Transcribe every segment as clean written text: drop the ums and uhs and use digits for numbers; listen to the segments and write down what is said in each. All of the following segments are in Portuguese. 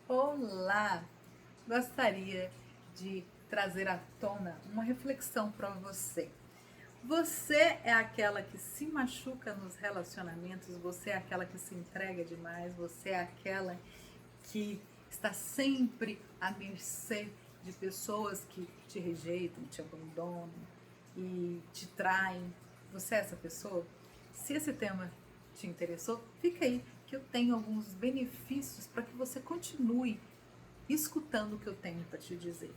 Olá! Gostaria de trazer à tona uma reflexão para você. Você é aquela que se machuca nos relacionamentos, você é aquela que se entrega demais, você é aquela que está sempre à mercê de pessoas que te rejeitam, te abandonam e te traem. Você é essa pessoa? Se esse tema te interessou, fica aí que eu tenho alguns benefícios para que você continue escutando o que eu tenho para te dizer.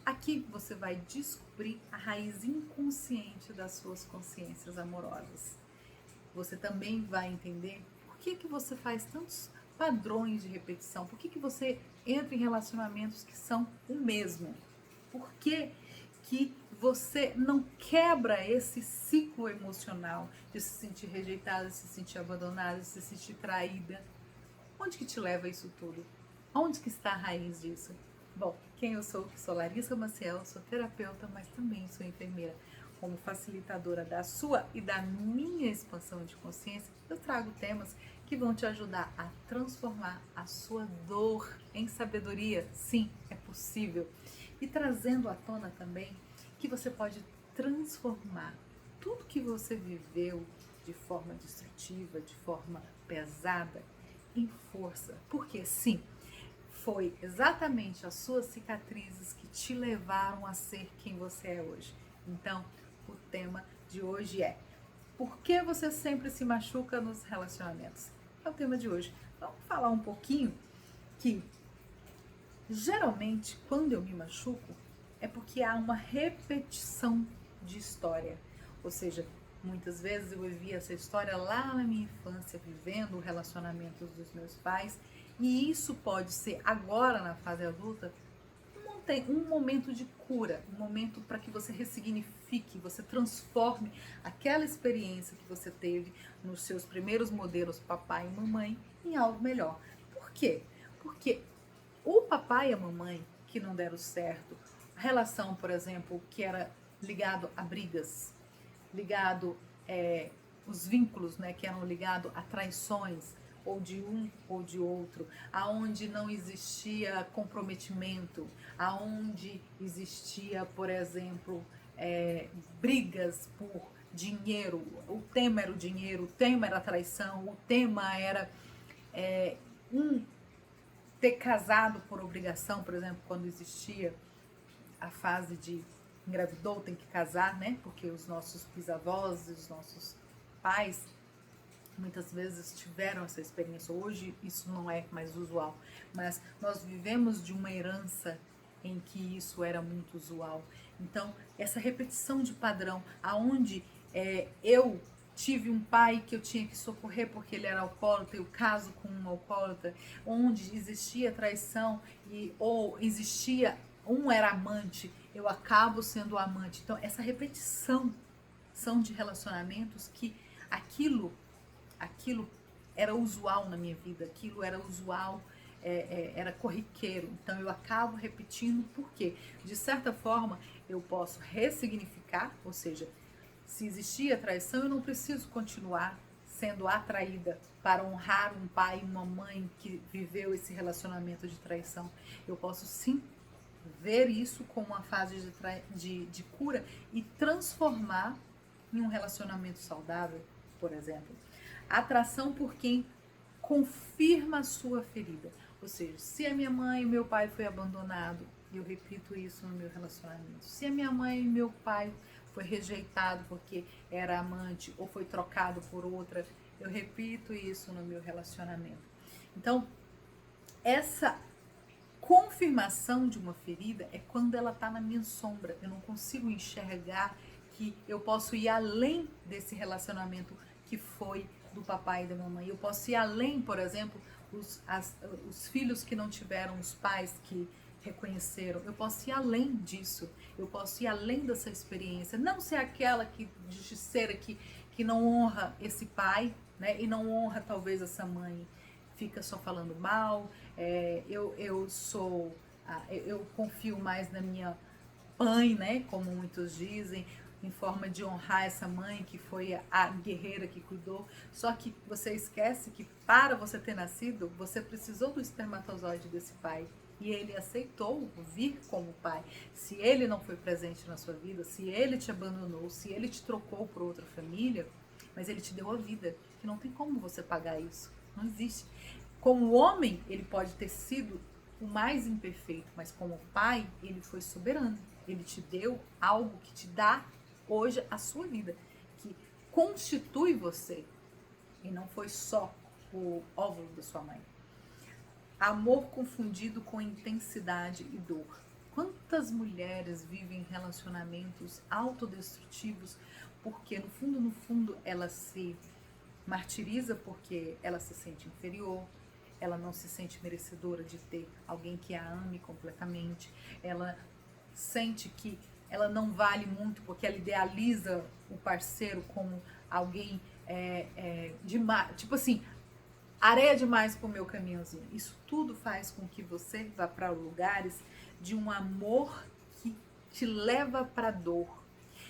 Aqui você vai descobrir a raiz inconsciente das suas consciências amorosas. Você também vai entender por que você faz tantos padrões de repetição, por que você entra em relacionamentos que são o mesmo, por que você não quebra esse ciclo emocional de se sentir rejeitada, de se sentir abandonada, de se sentir traída. Onde que te leva isso tudo? Onde que está a raiz disso? Bom, quem eu sou? Sou Larissa Maciel, sou terapeuta, mas também sou enfermeira. Como facilitadora da sua e da minha expansão de consciência, eu trago temas que vão te ajudar a transformar a sua dor em sabedoria. Sim, é possível. E trazendo à tona também que você pode transformar tudo que você viveu de forma destrutiva, de forma pesada, em força. Porque sim, foi exatamente as suas cicatrizes que te levaram a ser quem você é hoje. Então, o tema de hoje é: por que você sempre se machuca nos relacionamentos? É o tema de hoje. Vamos falar um pouquinho que geralmente quando eu me machuco é porque há uma repetição de história. Ou seja, muitas vezes eu vivi essa história lá na minha infância, vivendo relacionamentos dos meus pais, e isso pode ser agora na fase adulta um momento de cura, um momento para que você ressignifique, você transforme aquela experiência que você teve nos seus primeiros modelos papai e mamãe em algo melhor. Por quê? Porque o papai e a mamãe que não deram certo, a relação, por exemplo, que era ligado a brigas, ligado os vínculos, né, que eram ligados a traições, ou de um ou de outro, aonde não existia comprometimento, aonde existia, por exemplo, brigas por dinheiro. O tema era o dinheiro, o tema era a traição, o tema era um ter casado por obrigação, por exemplo, quando existia a fase de engravidou, tem que casar, né? Porque os nossos bisavós, os nossos pais, muitas vezes tiveram essa experiência. Hoje isso não é mais usual, mas nós vivemos de uma herança em que isso era muito usual. Então, essa repetição de padrão, aonde eu tive um pai que eu tinha que socorrer porque ele era alcoólatra, eu caso com um alcoólatra, onde existia traição ou existia um era amante, eu acabo sendo amante. Então, essa repetição são de relacionamentos que aquilo era usual na minha vida, aquilo era usual, era corriqueiro. Então eu acabo repetindo porque, de certa forma, eu posso ressignificar, ou seja, se existia traição, eu não preciso continuar sendo atraída para honrar um pai e uma mãe que viveu esse relacionamento de traição. Eu posso sim ver isso como uma fase de cura e transformar em um relacionamento saudável, por exemplo. Atração por quem confirma a sua ferida. Ou seja, se a minha mãe e meu pai foi abandonado, eu repito isso no meu relacionamento. Se a minha mãe e meu pai foi rejeitado porque era amante ou foi trocado por outra, eu repito isso no meu relacionamento. Então, essa confirmação de uma ferida é quando ela está na minha sombra. Eu não consigo enxergar que eu posso ir além desse relacionamento que foi do papai e da mamãe. Eu posso ir além, por exemplo, os filhos que não tiveram os pais que reconheceram. Eu posso ir além disso. Eu posso ir além dessa experiência. Não ser aquela que justiceira que não honra esse pai, né? E não honra talvez essa mãe. Fica só falando mal. Eu confio mais na minha mãe, né? Como muitos dizem. em forma de honrar essa mãe que foi a guerreira que cuidou. Só que você esquece que para você ter nascido, você precisou do espermatozoide desse pai. E ele aceitou vir como pai. Se ele não foi presente na sua vida, se ele te abandonou, se ele te trocou por outra família, mas ele te deu a vida, que não tem como você pagar isso. Não existe. Como homem, ele pode ter sido o mais imperfeito, mas como pai, ele foi soberano. Ele te deu algo que te dá hoje a sua vida, que constitui você. E não foi só o óvulo da sua mãe. Amor confundido com intensidade e dor. Quantas mulheres vivem relacionamentos autodestrutivos porque no fundo, ela se martiriza porque ela se sente inferior, ela não se sente merecedora de ter alguém que a ame completamente, ela sente que ela não vale muito porque ela idealiza o parceiro como alguém tipo assim, areia demais pro meu caminhozinho. Isso tudo faz com que você vá para lugares de um amor que te leva para dor.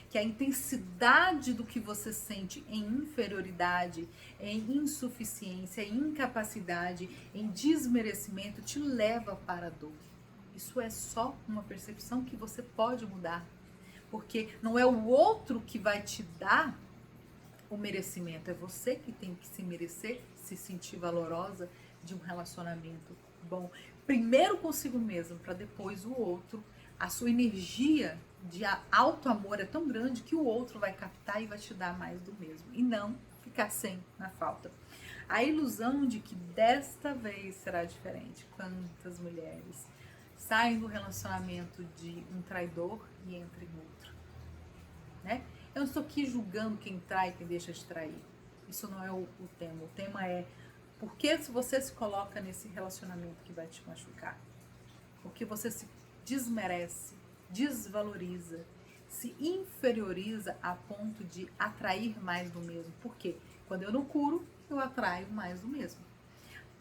Que a intensidade do que você sente em inferioridade, em insuficiência, em incapacidade, em desmerecimento, te leva para a dor. Isso é só uma percepção que você pode mudar. Porque não é o outro que vai te dar o merecimento, é você que tem que se merecer, se sentir valorosa de um relacionamento bom. Primeiro consigo mesmo, para depois o outro. A sua energia de alto amor é tão grande que o outro vai captar e vai te dar mais do mesmo. E não ficar sem na falta. A ilusão de que desta vez será diferente. Quantas mulheres saem do relacionamento de um traidor e entram em outro, né? Eu não estou aqui julgando quem trai e quem deixa de trair. Isso não é o tema. O tema é por que você se coloca nesse relacionamento que vai te machucar? Porque você se desmerece, desvaloriza, se inferioriza a ponto de atrair mais do mesmo. Por quê? Quando eu não curo, eu atraio mais do mesmo.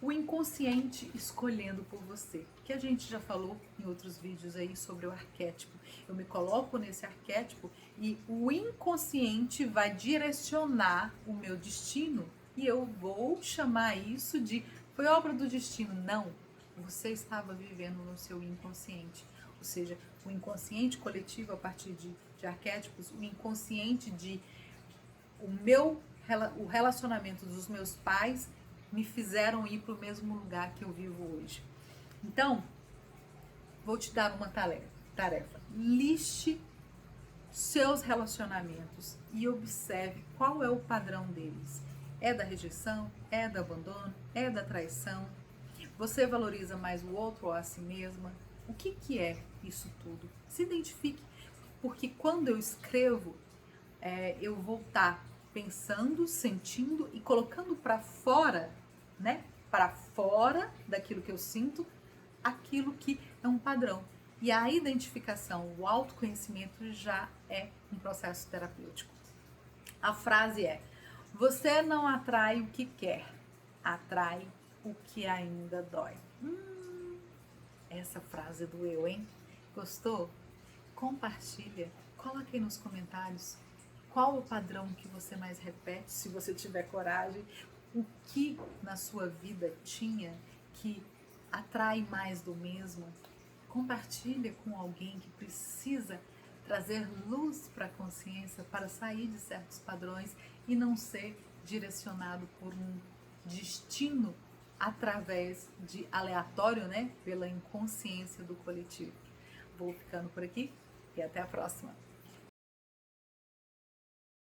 O inconsciente escolhendo por você, que a gente já falou em outros vídeos aí sobre o arquétipo. Eu me coloco nesse arquétipo e o inconsciente vai direcionar o meu destino e eu vou chamar isso de foi obra do destino. Não, você estava vivendo no seu inconsciente, ou seja, o inconsciente coletivo a partir de arquétipos, o inconsciente de o relacionamento dos meus pais me fizeram ir para o mesmo lugar que eu vivo hoje. Então, vou te dar uma tarefa. Liste seus relacionamentos e observe qual é o padrão deles. É da rejeição? É do abandono? É da traição? Você valoriza mais o outro ou a si mesma? O que é isso tudo? Se identifique, porque quando eu escrevo, eu vou estar pensando, sentindo e colocando para fora, né? Para fora daquilo que eu sinto, aquilo que é um padrão. E a identificação, o autoconhecimento já é um processo terapêutico. A frase é: você não atrai o que quer, atrai o que ainda dói. Essa frase doeu, hein? Gostou? Compartilha, coloque aí nos comentários qual o padrão que você mais repete, se você tiver coragem, o que na sua vida tinha que atrai mais do mesmo. Compartilha com alguém que precisa trazer luz para a consciência para sair de certos padrões e não ser direcionado por um destino através de aleatório, né? Pela inconsciência do coletivo. Vou ficando por aqui e até a próxima.